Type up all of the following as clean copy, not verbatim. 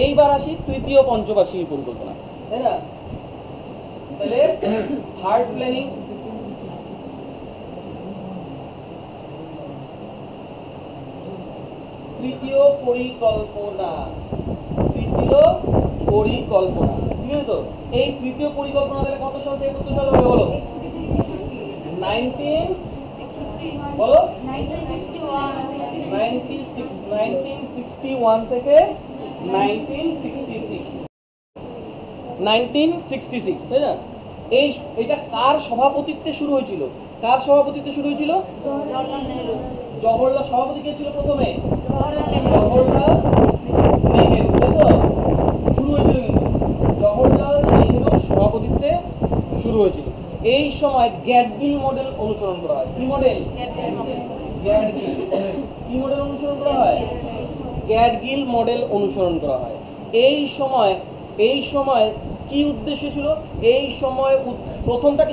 এইবার আসি তৃতীয় পঞ্চবার্ষিকী পরিকল্পনা, তাই না? তাহলে থার্ড প্ল্যানিং, তৃতীয় পরিকল্পনা, তৃতীয় পরিকল্পনা, ঠিক আছে তো? এই তৃতীয় পরিকল্পনা তাহলে কত সাল থেকে কত সাল হবে বলো? 1961 থেকে 1966, তাই না? এটা কার সভাপতিত্বে শুরু হয়েছিল? কার সভাপতিত্বে শুরু হয়েছিল? জওহরলাল। সভাপতি কে ছিল প্রথমে? জওহরলাল নেহেরু, তাই তো? শুরু হয়েছিল কিন্তু জওহরলাল নেহেরুর সভাপতিত্বে শুরু হয়েছিল। এই সময় গ্যাডগিল মডেল অনুসরণ করা হয়। কি মডেল? গ্যাডগিল। কি মডেল অনুসরণ করা হয়? গ্যাডগিল মডেল অনুসরণ করা হয়। এই সময় কি উদ্দেশ্য ছিল? এই সময় প্রথমটা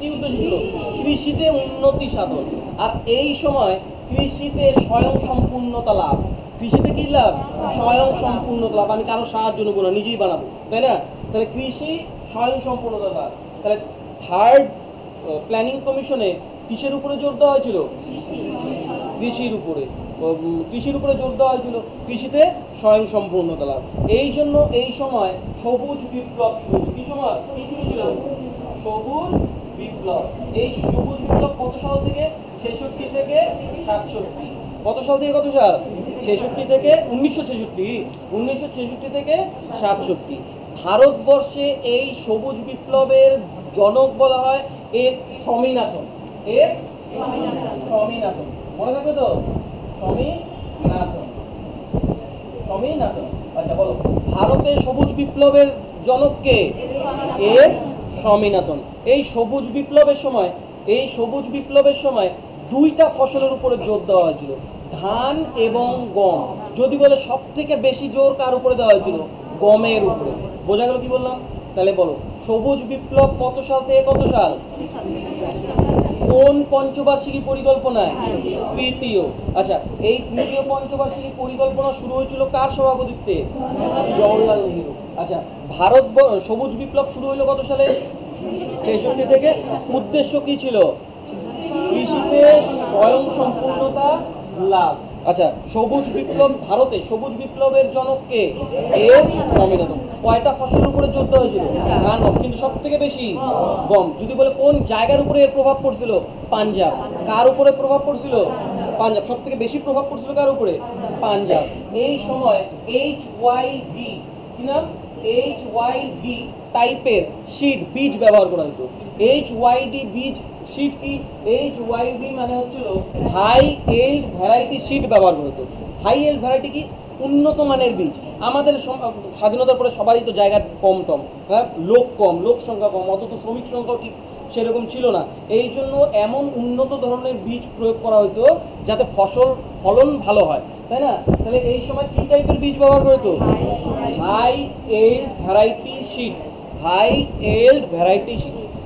কি উদ্দেশ্য ছিল? কৃষিতে উন্নতি সাধন। আর এই সময় কৃষিতে স্বয়ং সম্পূর্ণতা লাভ। কৃষিতে কি লাভ? স্বয়ং সম্পূর্ণতা লাভ। আমি কারো সাহায্য নেবো না, নিজেই বানাবো, তাই না? তাহলে কৃষি স্বয়ং সম্পূর্ণতা লাভ। তাহলে থার্ড প্ল্যানিং কমিশনে কিসের উপরে জোর দেওয়া হয়েছিল? কৃষির উপরে জোর দেওয়া হয়েছিল। কৃষিতে স্বয়ং সম্পূর্ণতা লাভ। এই জন্য এই সময় সবুজ বিপ্লব শুরু হয়েছিল। কি সময় কি শুরু ছিল? সবুজ বিপ্লব। এই সবুজ বিপ্লব কত সাল থেকে? 66 থেকে 67। কত সাল থেকে কত সাল? 66 থেকে 1966 থেকে 67। ভারতবর্ষে এই সবুজ বিপ্লবের জনক বলা হয় স্বামীনাথন। স্বামীনাথন, মনে থাকবে তো? স্বামীনাথন। আচ্ছা বলো, ভারতের সবুজ বিপ্লবের জনক কে? স্বামীনাথন। এই সবুজ বিপ্লবের সময় দুইটা ফসলের উপরে জোর দেওয়া হয়েছিল, ধান এবং গম। যদি বলে সব থেকে বেশি জোর কার উপরে দেওয়া হয়েছিল? গমের উপরে। বোঝা গেল কি বললাম? তাহলে বলো, সবুজ বিপ্লব কত সাল থেকে কত সাল? কোন পঞ্চবার্ষিকী পরিকল্পনায়? তৃতীয়। আচ্ছা, এই তৃতীয় পঞ্চবার্ষিকী পরিকল্পনা শুরু হয়েছিল কার সভাপতিত্বে? জওহরলাল নেহেরু। আচ্ছা, সবুজ বিপ্লব শুরু হইলো কত সালে? 66 থেকে। উদ্দেশ্য কি ছিল? কৃষিতে স্বয়ং সম্পূর্ণতা লাভ। আচ্ছা, ভারতে সবুজ বিপ্লবের জনক কে? স্বামীনাথন। কয়টা ফসলের উপরে জোর দেওয়া হয়েছিল? ধান, গম, কিন্তু সব থেকে বেশি গম। যদি বলে কোন জায়গার উপরে এর প্রভাব পড়ছিল? পাঞ্জাব। কার উপরে প্রভাব পড়ছিল? পাঞ্জাব। সব থেকে বেশি প্রভাব পড়ছিল কার উপরে? পাঞ্জাব। এই সময় HYV, কি নাম? HYV টাইপের বীজ ব্যবহার করা হতো। HYD বীজ সিড কি? HYV মানে হচ্ছিল হাই ইল্ড ভ্যারাইটি সিড ব্যবহার করতো। হাই ইল্ড ভ্যারাইটি কি? উন্নত মানের বীজ। আমাদের স্বাধীনতার পরে সবারই তো জায়গা কম, হ্যাঁ, লোক সংখ্যা কম, অথচ শ্রমিক সংখ্যাও ঠিক সেরকম ছিল না। এই জন্য এমন উন্নত ধরনের বীজ প্রয়োগ করা হতো যাতে ফলন ভালো হয়, তাই না? তাহলে এই সময় কি টাইপের বীজ ব্যবহার করা হতো? High yield variety seed.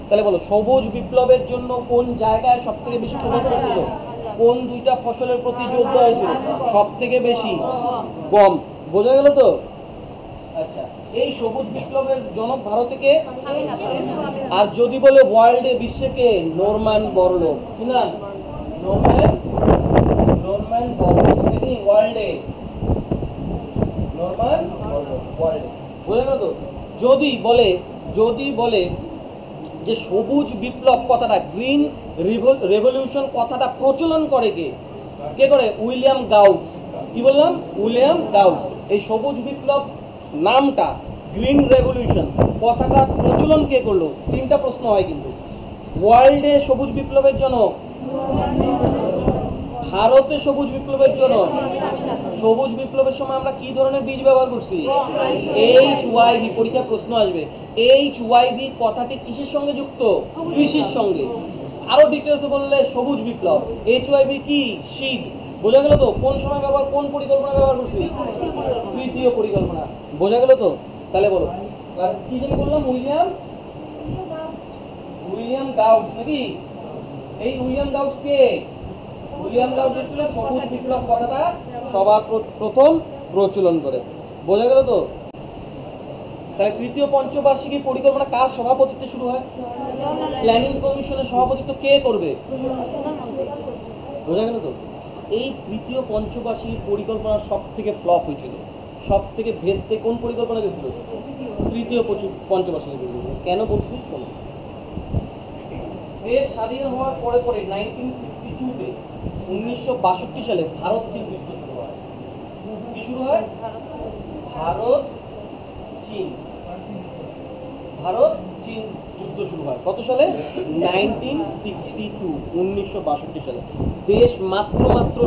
তাহলে বলো, সবুজ বিপ্লবের জন্য কোন জায়গায় সব থেকে বেশি প্রভাব পড়েছিল? কোন দুইটা ফসলের প্রতি জোর দেওয়া হয়েছিল সব থেকে বেশি? গম। বোঝা গেল তো? আচ্ছা, এই সবুজ বিপ্লবের জনক ভারতে কে? আর যদি বলে ওয়ার্ল্ডে, বিশ্বে কে? নরম্যান বরলোগ। কি নাম? নরম্যান বরলোগ। ওয়ার্ল্ডে নরম্যান বরলোগ, ওয়ার্ল্ডে। বোঝা গেল তো? যদি বলে যে সবুজ বিপ্লব কথাটা, গ্রিন রেভলিউশন কথাটা প্রচলন করে কে করে? William Gauss. কি বললাম? William Gauss. এই সবুজ বিপ্লব নামটা, গ্রিন রেভলিউশন কথাটা প্রচলন কে করলো? তিনটা প্রশ্ন হয় কিন্তু। ওয়ার্ল্ডে সবুজ বিপ্লবের জনক, ভারতে সবুজ বিপ্লবের জনক। সবুজ বিপ্লবের সময় আমরা কি ধরনের বীজ ব্যবহার করছি? HYV। পরীক্ষায় প্রশ্ন আসবে, HYV কথাটি কিসের সঙ্গে যুক্ত? কৃষির সঙ্গে। আরো ডিটেলসে বললে সবুজ বিপ্লব, HYV কি? সিড। বোঝা গেল তো? কোন সময় কোন পরিকল্পনা ব্যবহার করছি? তৃতীয় পরিকল্পনা। বোঝা গেল তো? তাহলে বলো, কি জানি বললাম? উইলিয়াম গাউস নাকি? এই উইলিয়াম গাউস কে? উইলিয়াম গাউস ছিল সবুজ বিপ্লব কথাটা সবার প্রথম প্রচলন করে। বোঝা গেল তো? তাহলে তৃতীয় পঞ্চবার্ষিকী পরিকল্পনা কার সভাপতিত্বে শুরু হয়? প্ল্যানিং কমিশনের সভাপতিত্ব কে করবে? বোঝা গেল তো? এই তৃতীয় পঞ্চবার্ষিকী পরিকল্পনা সব থেকে ফ্লপ হয়েছিল, সব থেকে ভেস্তে কোন পরিকল্পনা গেছিল? তৃতীয় পঞ্চবার্ষিকী পরিকল্পনা। কেন বলছি শোনো। দেশ স্বাধীন হওয়ার পরে পরে 1962-তে 1962 সালে ভারত চীন যুদ্ধ শুরু হয়। কি শুরু হয়? ভারত চীন যুদ্ধ শুরু হয় কত সালে? 1962 সালে। দেশ মাত্র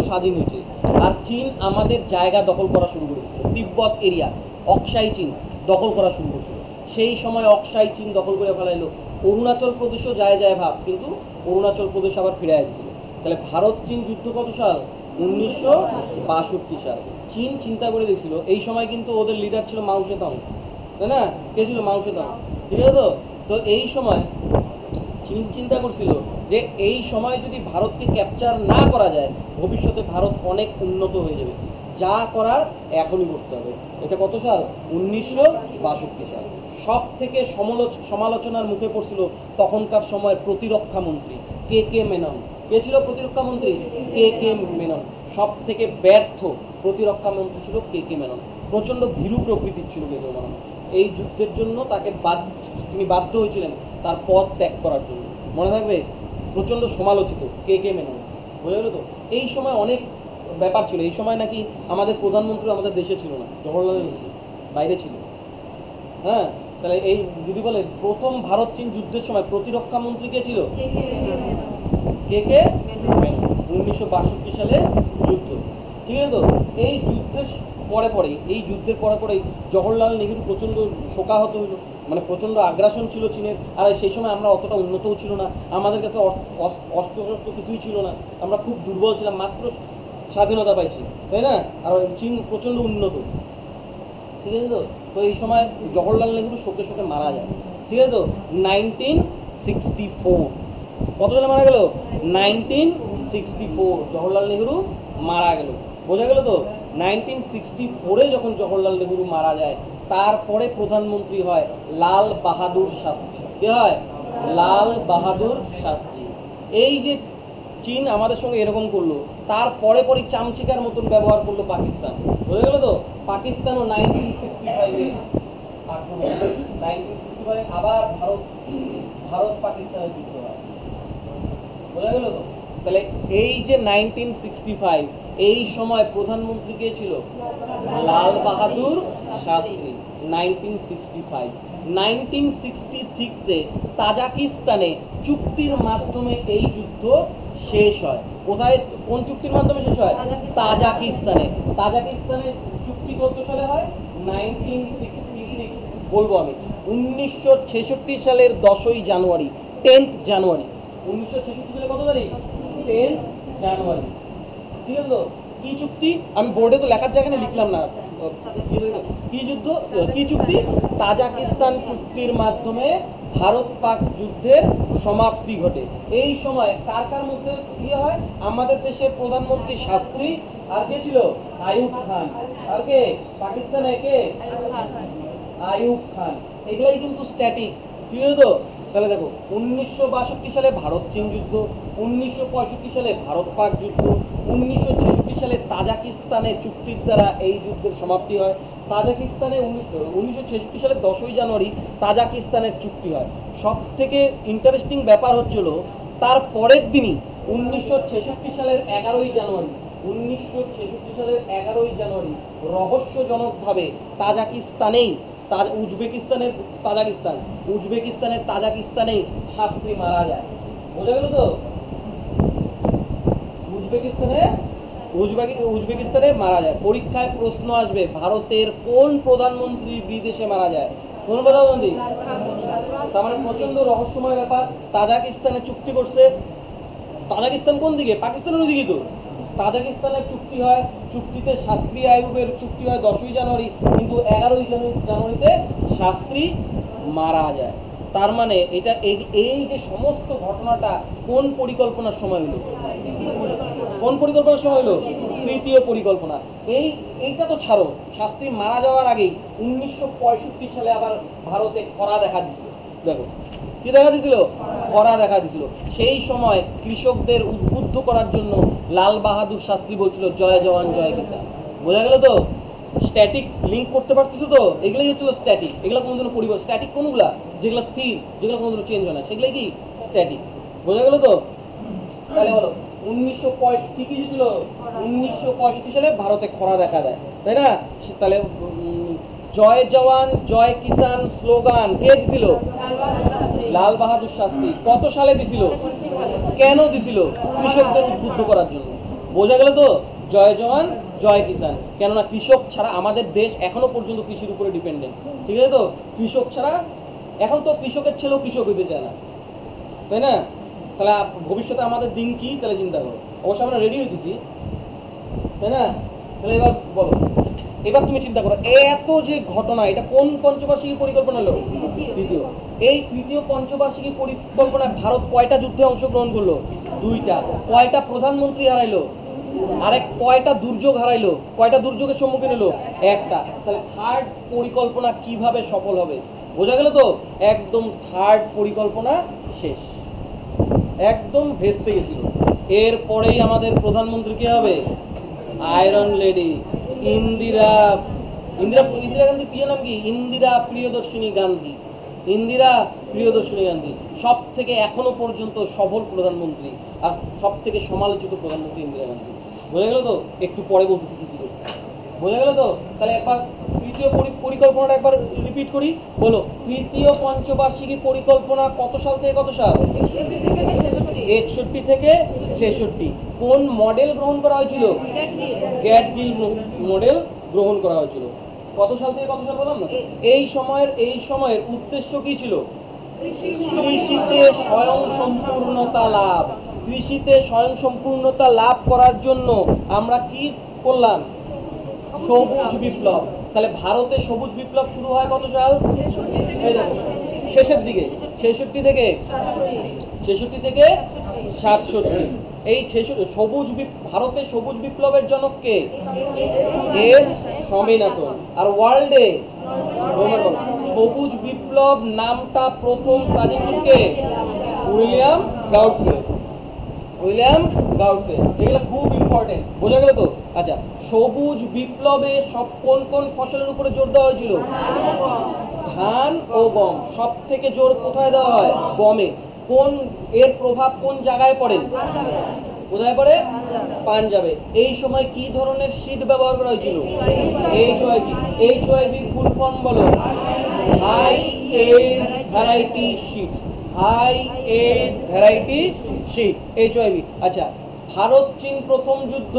স্বাধীন হয়েছে, আর চীন আমাদের জায়গা দখল করা শুরু করেছিল। তিব্বত এরিয়া, অক্সাই চীন দখল করা শুরু করেছিল। সেই সময় অক্সাই চীন দখল করে ফেলাইলো। অরুণাচল প্রদেশও যায় ভাব, কিন্তু অরুণাচল প্রদেশ আবার ফিরে আসছিল। তাহলে ভারত চীন যুদ্ধ কত সাল? 1962 সাল। চীন চিন্তা করে দেখছিল, এই সময় কিন্তু ওদের লিডার ছিল মাও সেতুং, তাই না? কে ছিল? মাও সেতুং, ঠিক আছে তো? তো এই সময় চীন চিন্তা করছিল যে এই সময় যদি ভারতকে ক্যাপচার না করা যায়, ভবিষ্যতে ভারত অনেক উন্নত হয়ে যাবে, যা করার এখনই করতে হবে। এটা কত সাল? 1962 সাল। সব থেকে সমালোচনার মুখে পড়ছিল তখনকার সময় প্রতিরক্ষা মন্ত্রী কে কে মেনন। কে ছিল প্রতিরক্ষা মন্ত্রী? কে কে মেনন। সব থেকে ব্যর্থ প্রতিরক্ষা মন্ত্রী ছিল কে কে মেনন। প্রচণ্ড ভীরু প্রকৃতির ছিল কে কে মেনন। এই যুদ্ধের জন্য তিনি বাধ্য হয়েছিলেন তার পদ ত্যাগ করার জন্য। মনে থাকবে, প্রচণ্ড সমালোচিত কে কে মেনন। বোঝা গেল তো? এই সময় অনেক ব্যাপার ছিল। এই সময় নাকি আমাদের প্রধানমন্ত্রী আমাদের দেশে ছিল না, জওহরলাল নেহরু বাইরে ছিল। হ্যাঁ, তাহলে এই যদি বলে প্রথম ভারত চীন যুদ্ধের সময় প্রতিরক্ষা মন্ত্রী কে ছিল? কে কে মেনন। 1962 সালে যুদ্ধ, ঠিক আছে তো? এই যুদ্ধের পরে পরেই জওহরলাল নেহরু প্রচণ্ড শোকাহত হইল, মানে প্রচণ্ড আগ্রাসন ছিল চীনের। আর সেই সময় আমরা অতটা উন্নতও ছিল না, আমাদের কাছে অস্ত্র কিছুই ছিল না, আমরা খুব দুর্বল ছিলাম, মাত্র স্বাধীনতা পাইছি, তাই না? আর চীন প্রচণ্ড উন্নত, ঠিক আছে তো? তো এই সময় জওহরলাল নেহরু শোকে শোকে মারা যায়, ঠিক আছে তো? 1964 কত সালে মারা গেল? 1964 জওহরলাল নেহরু মারা গেল। বোঝা গেল তো? 1964-এ যখন জওহরলাল নেহরু মারা যায়, তারপরে প্রধানমন্ত্রী হয় লাল বাহাদুর শাস্ত্রী। কে হয়? লাল বাহাদুর শাস্ত্রী। এই যে চীন আমাদের সঙ্গে এরকম করলো, তারপরে পরে চামচিকার মতন ব্যবহার করলো পাকিস্তান। বোঝা গেল তো? পাকিস্তানও 1965-এ আক্রমণ, 1965 আবার ভারত পাকিস্তানের যুদ্ধ হয়। বোঝা গেল তো? তাহলে এই যে 1965, এই সময় প্রধানমন্ত্রী কে ছিল? লাল বাহাদুর শাস্ত্রী। 1965-এ তাজাকিস্তানে চুক্তির মাধ্যমে এই যুদ্ধ শেষ হয়। কোথায়? কোন চুক্তির মাধ্যমে শেষ হয়? তাজাকিস্তানে চুক্তি কত সালে হয়? 1966 বলবো আমি। 1966 সালের 10ই জানুয়ারি, 10th জানুয়ারি। 1966 সালে কত তারিখ? 10th জানুয়ারি, ঠিক আছে তো? কি চুক্তি? আমি বোর্ডে তো লেখার জায়গায় লিখলাম না। কি যুদ্ধ? কি চুক্তি? তাজাকিস্তান চুক্তির মাধ্যমে ভারত পাক যুদ্ধের সমাপ্তি ঘটে। এই সময় কার কার মধ্যে ইয়ে হয়? আমাদের দেশের প্রধানমন্ত্রী শাস্ত্রী, আর কে ছিল? আইয়ুব খান। আর কে? পাকিস্তানে কে? আইয়ুব খান। এগুলাই কিন্তু স্ট্যাটিক, ঠিক আছে তো? তাহলে দেখো, 1962 সালে ভারত চীন যুদ্ধ, 1965 সালে ভারত পাক যুদ্ধ, 1966 সালে তাজাকিস্তানে চুক্তির দ্বারা এই যুদ্ধের সমাপ্তি হয়। তাজাকিস্তানে 1966 সালে 10ই জানুয়ারি তাজাকিস্তানের চুক্তি হয়। সব থেকে ইন্টারেস্টিং ব্যাপার হচ্ছিল তার পরের দিনই 1966 সালের 11ই জানুয়ারি, 1966 সালের 11ই জানুয়ারি রহস্যজনকভাবে তাজাকিস্তানেই উজবেকিস্তানের তাজাকিস্তানেই শাস্ত্রী মারা যায়। বোঝা গেল তো? উজবেকিস্তানে মারা যায়। পরীক্ষায় প্রশ্ন আসবে, ভারতের কোন প্রধানমন্ত্রী বিদেশে মারা যায়? কোন প্রধানমন্ত্রী? তার মানে প্রচন্ড রহস্যময় ব্যাপার। তাজাকিস্তানে চুক্তি করছে। তাজাকিস্তান কোন দিকে? পাকিস্তানের ওইদিকে তো। তাজাকিস্তানের চুক্তি হয়, চুক্তিতে শাস্ত্রী আইয়ুবের চুক্তি হয় 10ই জানুয়ারি, কিন্তু 11ই জানুয়ারিতে শাস্ত্রী মারা যায়। তার মানে এটা এই যে সমস্ত ঘটনাটা কোন পরিকল্পনার সময় হলো? কোন পরিকল্পনার সময় হলো? তৃতীয় পরিকল্পনা। এইটা তো ছাড়ো, শাস্ত্রী মারা যাওয়ার আগেই 1965 সালে আবার ভারতে খরা দেখা দিছিল। দেখো কি দেখা দিছিল, খরা দেখা দিছিল। সেই সময় কৃষকদের উদ্বুদ্ধ করার জন্য লাল বাহাদুর শাস্ত্রী বলছিল জয় জওয়ান জয় কিষান। বোঝা গেল তো? স্ট্যাটিক লিঙ্ক করতে পারতেছো তো? এগুলোই হচ্ছিল স্ট্যাটিক। এগুলো কোনোদিনও পরিবর্তন, স্ট্যাটিক কোনগুলা যেগুলো স্থির, যেগুলো কোনোদিনও চেঞ্জ হয় না, সেগুলোই কি স্ট্যাটিক। বোঝা গেল তো? তাহলে বলো 1965 ঠিকই ছিল, 1965 সালে ভারতে খরা দেখা দেয়, তাই না? তাহলে জয় জওয়ান জয় কিষান স্লোগান কে দিছিল? লাল বাহাদুর শাস্ত্রী। কত সালে দিছিল? কেন দিছিল? কৃষকদের উদ্বুদ্ধ করার জন্য। বোঝা গেল তো? জয় জওয়ান জয় কিষান। কেননা কৃষক ছাড়া আমাদের দেশ এখনো পর্যন্ত কৃষির উপরে ডিপেন্ডেন্ট, ঠিক আছে তো? কৃষক ছাড়া এখন তো কৃষকের ছেলেও কৃষক হতে চায় না, তাই না? তাহলে ভবিষ্যতে আমাদের দিন কি, তাহলে চিন্তা করো। অবশ্য আমরা রেডি হইতেছি, তাই না? তাহলে এবার বলো, এবার তুমি চিন্তা করো, এত যে ঘটনা, এটা কোন পঞ্চবার্ষিকী পরিকল্পনা হলো? তৃতীয়। এই তৃতীয় পঞ্চবার্ষিকী পরিকল্পনায় ভারত কয়টা যুদ্ধে অংশগ্রহণ করলো? 2টা। কয়টা প্রধানমন্ত্রী হারাইলো? আরেক কয়টা দুর্যোগ হারাইলো? কয়টা দুর্যোগের সম্মুখীন হলো? একটা। তাহলে থার্ড পরিকল্পনা কিভাবে সফল হবে? বোঝা গেল তো? একদম থার্ড পরিকল্পনা শেষ, একদম ভেস্তে গেছিল। এরপরেই আমাদের প্রধানমন্ত্রী কে হবে? Iron lady Indira. ইন্দিরা গান্ধীর প্রিয় নাম কি? ইন্দিরা প্রিয়দর্শিনী গান্ধী। ইন্দিরা প্রিয়দর্শিনী গান্ধী সব থেকে এখনো পর্যন্ত সফল প্রধানমন্ত্রী আর সব থেকে সমালোচিত প্রধানমন্ত্রী ইন্দিরা গান্ধী। বোঝা গেল তো? একটু পরে বলতেছি কি কি করছে। বোঝা গেল তো? তাহলে একবার তৃতীয় পরিকল্পনাটা একবার রিপিট করি। বলো, তৃতীয় পঞ্চবার্ষিকী পরিকল্পনা কত সাল থেকে কত সাল? 61 থেকে 66। কোন মডেল গ্রহণ করা হয়েছিল? গ্যাটগিল মডেল গ্রহণ করা হয়েছিল। কত সাল থেকে কত সাল বললাম না? এই সময়ের উদ্দেশ্য কি ছিল? কৃষিতে স্বয়ং সম্পূর্ণতা লাভ। কৃষিতে স্বয়ং সম্পূর্ণতা লাভ করার জন্য আমরা কি করলাম? সবুজ বিপ্লব। তাহলে ভারতে সবুজ বিপ্লব শুরু হয় কত সাল? শেষের দিকে, 66 থেকে 67। এই ভারতে সবুজ বিপ্লবের জনক কে? এস স্বামীনাথন। আর ওয়ার্ল্ডে সবুজ বিপ্লব নামটা প্রথম সাজেস্ট কে? উইলিয়াম গাউটসে। এগুলো খুব ইম্পর্টেন্ট। বোঝা গেল তো? আচ্ছা, সবুজ বিপ্লবে সব কোন কোন ফসলের উপরে জোর দেওয়া হয়েছিল? ধান ও গম। সব থেকে জোর কোথায় দেওয়া হয়? গমে। এর প্রভাব কোন জায়গায় পড়ে? কোথায় পড়ে? পাঞ্জাবে। এই সময় কি ধরনের সিড ব্যবহার করা হয়েছিল? HYV ফুল ফর্ম বলো? High yield variety seed. HYV। আচ্ছা, ভারত চীন প্রথম যুদ্ধ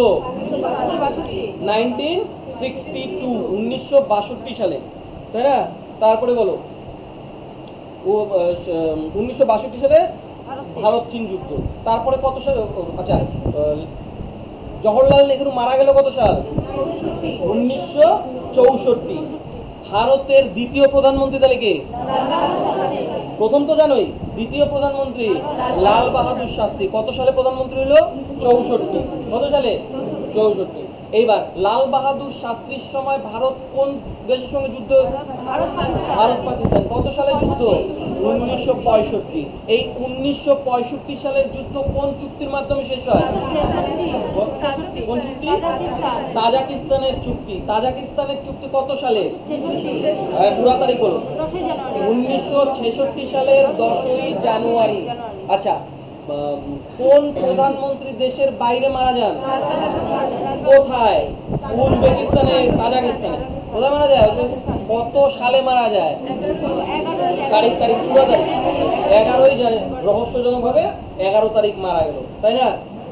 1962 সালে, তাই না? তারপরে বলো, 1962 সালে ভারত চীন যুদ্ধ। তারপরে কত সালে? আচ্ছা, জওহরলাল নেহরু মারা গেল কত সাল? 1964। ভারতের দ্বিতীয় প্রধানমন্ত্রী তাহলে কে? প্রথম তো জানোই, দ্বিতীয় প্রধানমন্ত্রী লাল বাহাদুর শাস্ত্রী। কত সালে প্রধানমন্ত্রী হলো? 64। কত সালে? 64। এইবার লাল বাহাদুর শাস্ত্রীর সময় ভারত কোন দেশের সঙ্গে যুদ্ধ? ভারত পাকিস্তান। কত সালে যুদ্ধ? 1965। এই 1965 সালের যুদ্ধ কোন চুক্তির মাধ্যমে শেষ হয়? কোন চুক্তি? তাজাকিস্তানের চুক্তি। তাজাকিস্তানের চুক্তি কত সালে? পুরা তারিখ বলো। 1966 সালের 10ই জানুয়ারি। আচ্ছা, কোন প্রধানমন্ত্রী দেশের বাইরে মারা যান? কোথায়? উজবেকিস্তানে, তাজাকিস্তানে। কোথায় মারা যায়? কত সালে মারা যায়? তারিখ পুরো তারিখ 11ই রহস্যজনক ভাবে 11 তারিখ মারা গেল, তাই না?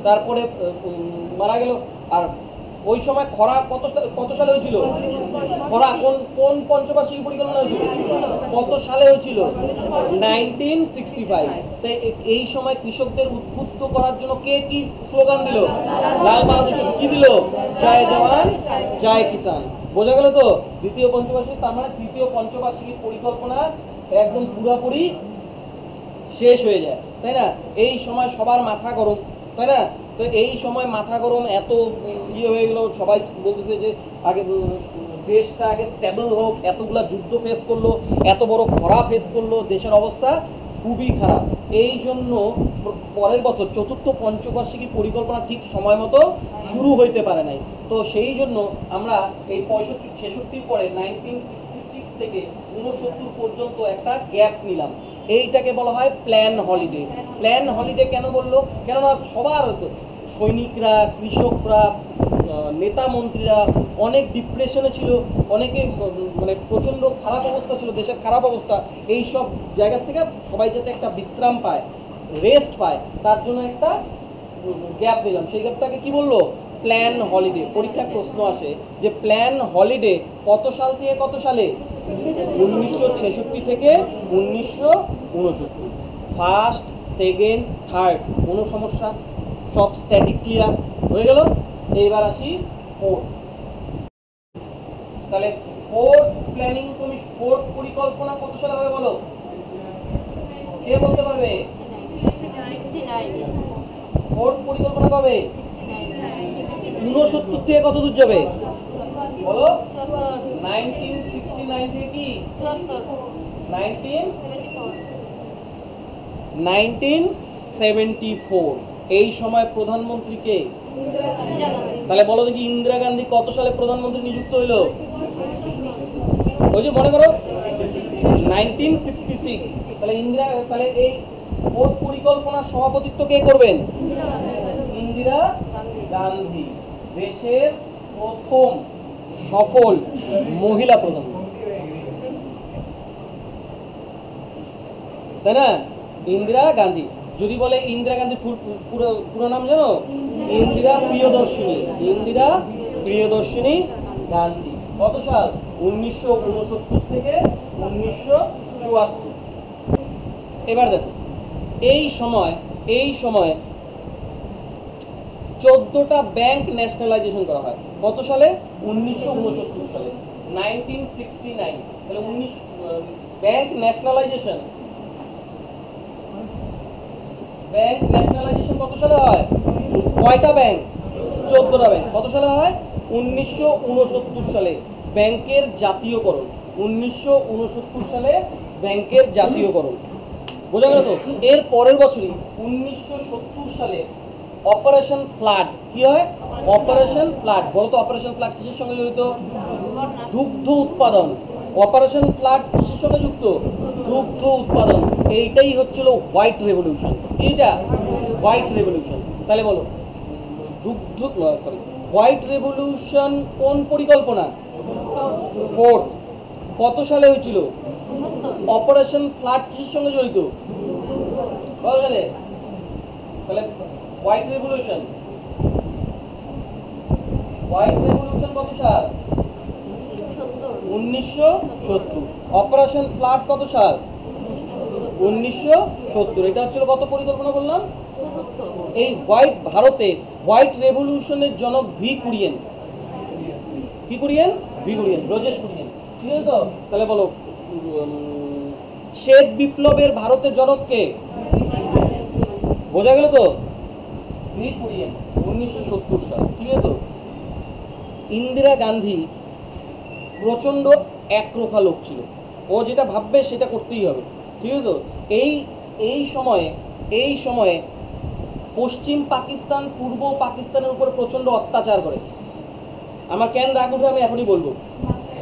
তারপরে মারা গেল। আর ওই সময় খরা কত সালে হয়েছিল? খরা কোন পঞ্চবার্ষিকী পরিকল্পনা হয়েছিল? কত সালে হয়েছিল? 1965। তাই এই সময় কৃষকদের উদ্বুদ্ধ করার জন্য কে কি স্লোগান দিল? লাল বাহাদুর শাস্ত্রী। কি দিল? জয় জওয়ান জয় কিষান। বোঝা গেল তো? দ্বিতীয় পঞ্চবার্ষিকী, তার মানে তৃতীয় পঞ্চবার্ষিকী পরিকল্পনা একদম পুরোপুরি শেষ হয়ে যায়, তাই না? এই সময় সবার মাথা গরম। তাই না? তো এই সময় মাথা গরম এত ইয়ে হয়ে গেলো, সবাই বলতেছে যে আগে দেশটা আগে স্টেবল হোক, এতগুলা যুদ্ধ ফেস করলো, এত বড় খরা ফেস করলো, দেশের অবস্থা খুবই খারাপ। এই জন্য পরের বছর চতুর্থ পঞ্চবার্ষিকী পরিকল্পনা ঠিক সময় মতো শুরু হইতে পারে নাই। তো সেই জন্য আমরা এই 65-66 পরে 1966 থেকে 69 পর্যন্ত একটা গ্যাপ নিলাম। এইটাকে বলা হয় প্ল্যান হলিডে। প্ল্যান হলিডে কেন বললো? কেননা সবার সৈনিকরা, কৃষকরা, নেতা মন্ত্রীরা অনেক ডিপ্রেশনে ছিল, অনেকে মানে প্রচণ্ড খারাপ অবস্থা ছিল, দেশের খারাপ অবস্থা। এই সব জায়গা থেকে সবাই যাতে একটা বিশ্রাম পায়, রেস্ট পায়, তার জন্য একটা গ্যাপ দিলাম। সেই গ্যাপটাকে কি বললো? Plan holiday. পরীক্ষায় প্রশ্ন আসে যে প্ল্যান হলিডে কত সাল থেকে কত সালে? 1966 থেকে 1969। ফার্স্ট, সেকেন্ড, থার্ড কোনো সমস্যা? সব স্ট্যাটিক ক্লিয়ার হয়ে গেল। এইবার আসি ফোর্থ। তাহলে ফোর্থ প্ল্যানিং কমিশন, ফোর্থ পরিকল্পনা কত সালে হবে বলো? কে বলতে পারবে? 69 ফোর্থ পরিকল্পনা কবে? 69 থেকে কত দূর যাবে বলো? 1969 থেকে কি 1974। এই সময় প্রধানমন্ত্রী কে? তাহলে বলো দেখি, ইন্দিরা গান্ধী কত সালে প্রধানমন্ত্রী নিযুক্ত হইল? ওই যে মনে করো 1966। তাহলে তাহলে এই ফোর্থ পরিকল্পনার সভাপতিত্ব কে করবেন? ইন্দিরা গান্ধী, দেশের প্রথম সফল মহিলা প্রধানমন্ত্রী, তাই না? ইন্দিরা গান্ধী। যদি বলে ইন্দিরা গান্ধী পুরো নাম জানো? ইন্দিরা প্রিয়দর্শিনী। ইন্দিরা প্রিয়দর্শিনী গান্ধী। কত সাল? 1969 থেকে 1974। এবার দেখো, এই সময় 14টা ব্যাংক ন্যাশনালাইজেশন করা হয়। কত সালে? 1969 সালে, 1969। তাহলে ব্যাংক ন্যাশনালাইজেশন কত সালে হয়? কয়টা ব্যাংক? 14টা ব্যাংক। কত সালে হয়? 1969 সালে। ব্যাংকের জাতীয়করণ 1969 সালে, ব্যাংকের জাতীয়করণ। বোঝা গেল তো? এর পরের বছরই 1970 সালে অপারেশন ফ্লাড। কি হয়? Operation flood. বলতো অপারেশন ফ্লাড কিসের সঙ্গে জড়িত? দুগ্ধ উৎপাদন। অপারেশন ফ্লাড কিসের সঙ্গে যুক্ত? দুগ্ধ উৎপাদন। এইটাই হচ্ছিল হোয়াইট রেভলিউশন। এটা হোয়াইট রেভলিউশন। তাহলে বলো, হোয়াইট রেভলিউশন কোন পরিকল্পনা? ফোর্থ। কত সালে হয়েছিল? অপারেশন ফ্লাড কিসের সঙ্গে জড়িত? কত সালে? তাহলে হোয়াইট রেভলিউশন কত সাল? 1970। অপারেশন ফ্লাড কত সাল? 1970। এটা হচ্ছিল কত পরিকল্পনা বললাম? এই ভারতে হোয়াইট রেভলিউশনের জনক ভি কুরিয়েন। কি কুরিয়েন? ভি কুরিয়েন, রোজেশ কুরিয়েন। ঠিক আছে তো? তাহলে বলো, শ্বেত বিপ্লবের ভারতের জনক কে? বোঝা গেল তো? ভি কুরিয়েন, 1970 সাল। ঠিক আছে তো? ইন্দিরা গান্ধী প্রচন্ড একরোখা লোক ছিল। ও যেটা ভাববে সেটা করতেই হবে। ঠিক আছে তো? এই সময়ে পশ্চিম পাকিস্তান পূর্ব পাকিস্তানের উপর প্রচন্ড অত্যাচার করে। আমার কেন রাগ উঠে আমি এখনই বলবো।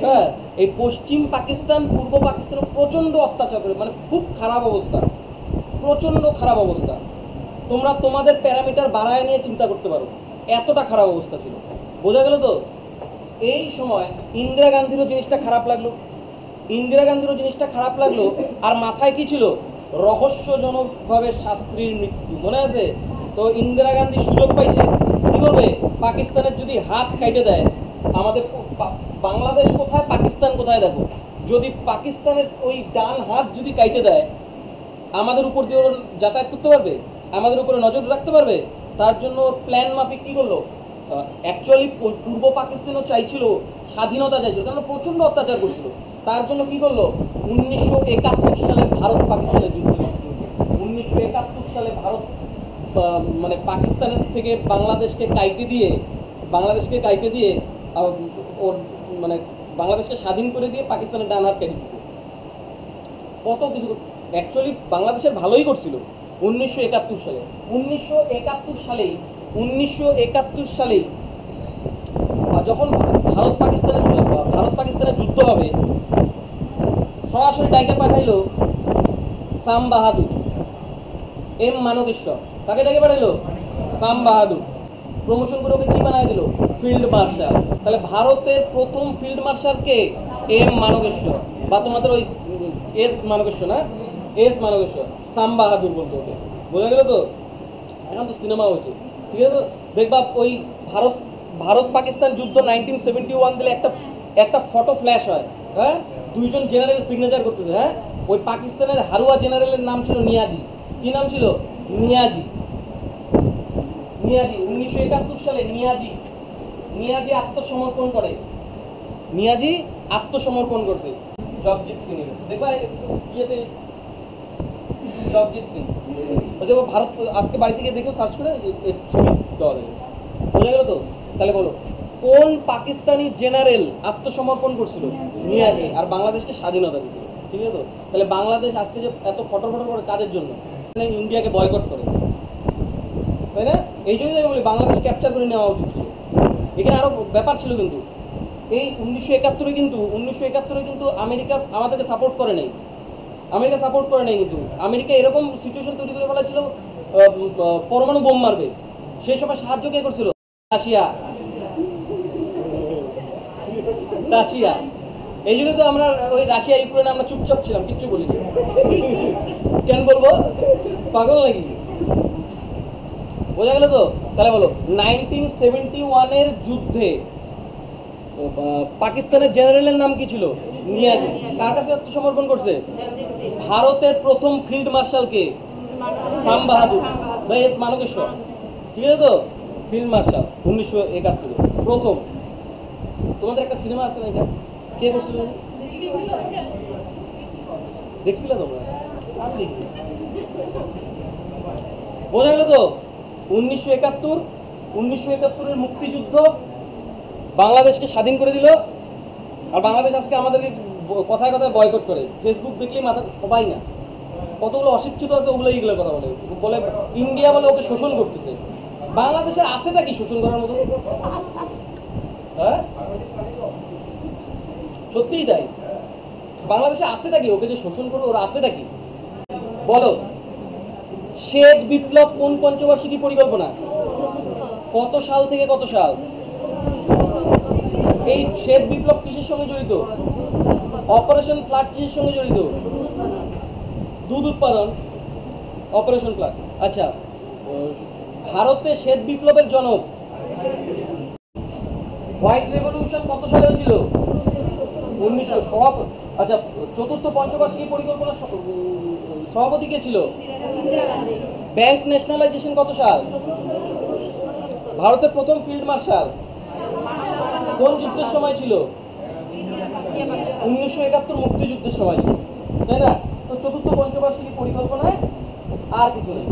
হ্যাঁ, এই পশ্চিম পাকিস্তান পূর্ব পাকিস্তানের প্রচন্ড অত্যাচার করে, মানে খুব খারাপ অবস্থা, প্রচন্ড খারাপ অবস্থা। তোমরা তোমাদের প্যারামিটার বাড়ায় নিয়ে চিন্তা করতে পারো, এতটা খারাপ অবস্থা ছিল। বোঝা গেল তো? এই সময় ইন্দিরা গান্ধীরও জিনিসটা খারাপ লাগলো। আর মাথায় কি ছিল? রহস্যজনকভাবে শাস্ত্রীর মৃত্যু, মনে আছে তো? ইন্দিরা গান্ধী সুযোগ পাইছে, কি করবে? পাকিস্তানের যদি হাত কাটে দেয়, আমাদের বাংলাদেশ কোথায়, পাকিস্তান কোথায়, দেখো। যদি পাকিস্তানের ওই ডান হাত যদি কাটে দেয়, আমাদের উপর দিয়ে ওরা যাতায়াত করতে পারবে, আমাদের উপরে নজর রাখতে পারবে। তার জন্য প্ল্যান মাফিক কি করলো? অ্যাকচুয়ালি পূর্ব পাকিস্তানও চাইছিল, স্বাধীনতা চাইছিল, কারণ প্রচন্ড অত্যাচার করছিল। তার জন্য কি করলো? 1971 সালে ভারত পাকিস্তানের যুদ্ধ। 1971 সালে ভারত মানে পাকিস্তানের থেকে বাংলাদেশকে কাইটে দিয়ে ওর মানে বাংলাদেশকে স্বাধীন করে দিয়ে পাকিস্তানের ডান হাত কেটে দিয়েছে। কত কিছু অ্যাকচুয়ালি বাংলাদেশের ভালোই করছিল 1971 সালে। 1971 সালেই যখন ভারত পাকিস্তানের যুদ্ধ হবে, সরাসরি ডাইকে পাঠাইলো সাম বাহাদুর, এম মানকেশ্বর। তাকে ডেকে পাঠাইলো সাম বাহাদুর, প্রমোশন করে ওকে কি বানাই দিল? Field marshal. তাহলে ভারতের প্রথম ফিল্ড মার্শালকে এম মানকেশ্বর, বা তোমাদের ওই এস মানকেশ্বর, না এস মানকেশ্বর, সাম বাহাদুর বলতো ওকে। বোঝা গেল তো? এখন তো সিনেমা হয়েছে, ঠিক আছে। তো দেখবা ওই ভারত পাকিস্তান যুদ্ধ 1971 দিলে একটা ফটো ফ্ল্যাশ হয়, হ্যাঁ, দুইজন জেনারেল সিগনেচার করতেছে, হ্যাঁ। ওই পাকিস্তানের হারুয়া জেনারেলের নাম ছিল নিয়াজি। কি নাম ছিল? নিয়াজি। 1971 সালে নিয়াজি আত্মসমর্পণ করছে জগজিৎ সিং এর। দেখবা ইয়েতে জগজিৎ সিং, ওই যে ভারত আজকে বাড়ি থেকে দেখো সার্চ করে ছবি দেওয়া যাবে। বোঝা গেল তো? তাহলে বলো কোন পাকিস্তানি জেনারেল আত্মসমর্পণ করছিল? নিয়াজি। আর বাংলাদেশকে স্বাধীনতা দিয়েছিল, ঠিক আছে তো? তাহলে বাংলাদেশ আজকে যে এত ফটো করে কাদের জন্য? ইন্ডিয়াকে বয়কট করে, তাই না? এই জন্যই আমি বলি বাংলাদেশ ক্যাপচার করে নেওয়া উচিত ছিল। এখানে আরো ব্যাপার ছিল কিন্তু, এই 1971 কিন্তু আমেরিকা আমাদেরকে সাপোর্ট করে নাই। কিন্তু আমেরিকা এরকম সিচুয়েশন তৈরি করে ফেলেছিল, পরমাণু বোম মারবে। সেই সময় সাহায্য কে করছিল? রাশিয়া। এই জন্য তো আমরা ওই রাশিয়া ইউক্রেনে আমরা চুপচাপ ছিলাম, কিচ্ছু বলিনি। কেন বলবো? পাগল নাকি? বোঝা গেল তো? তাহলে বলো 1971 এর যুদ্ধে পাকিস্তানের জেনারেলের নাম কি ছিল? নিয়াজি। কার কাছে আত্মসমর্পণ করছে? ভারতের প্রথম ফিল্ড মার্শালকে সাম বাহাদুর বা এস মানকেশ্বর, ঠিক আছে তো? ফিল্ড মার্শাল 1971 প্রথম। তোমাদের একটা সিনেমা আছে না, এটা কে করছিল? দেখছিলে তোমরা? বোঝা গেল তো? 1971 মুক্তিযুদ্ধ বাংলাদেশকে স্বাধীন করে দিল। আর বাংলাদেশ আজকে আমাদেরকে কথায় কথায় বয়কট করে। ফেসবুক দেখলেই মাথা, সবাই না, কতগুলো অশিক্ষিত আছে ওগুলো এইগুলো কথা বলে ইন্ডিয়া বলে ওকে শোষণ করতেছে। বাংলাদেশের আছেটা কি শোষণ করার মতো? হ্যাঁ, সত্যিই তাই। বাংলাদেশে আছেটা কি ওকে যে শোষণ করবে? ওর আছেটা কি বলো? শ্বেত বিপ্লব কোন পঞ্চবার্ষিকী পরিকল্পনা? কত সাল থেকে কত সাল? এই শ্বেত বিপ্লব কিসের সঙ্গে জড়িত? অপারেশন ফ্লাড কিসের সঙ্গে জড়িত? দুধ উৎপাদন, অপারেশন ফ্লাড। আচ্ছা, ভারতে শ্বেত বিপ্লবের জনক, হোয়াইট রেভলিউশন কত সালে হয়েছিল? 1900। আচ্ছা, চতুর্থ পঞ্চবার্ষিকী পরিকল্পনা সভাপতি কে ছিল? ব্যাংক ন্যাশনালাইজেশন কত সাল? ভারতের প্রথম ফিল্ড মার্শাল কোন যুদ্ধের সময় ছিল? 1971 মুক্তিযুদ্ধের সময় ছিল, তাই না? তো চতুর্থ পঞ্চবার্ষিকী পরিকল্পনায় আর কিছু নেই।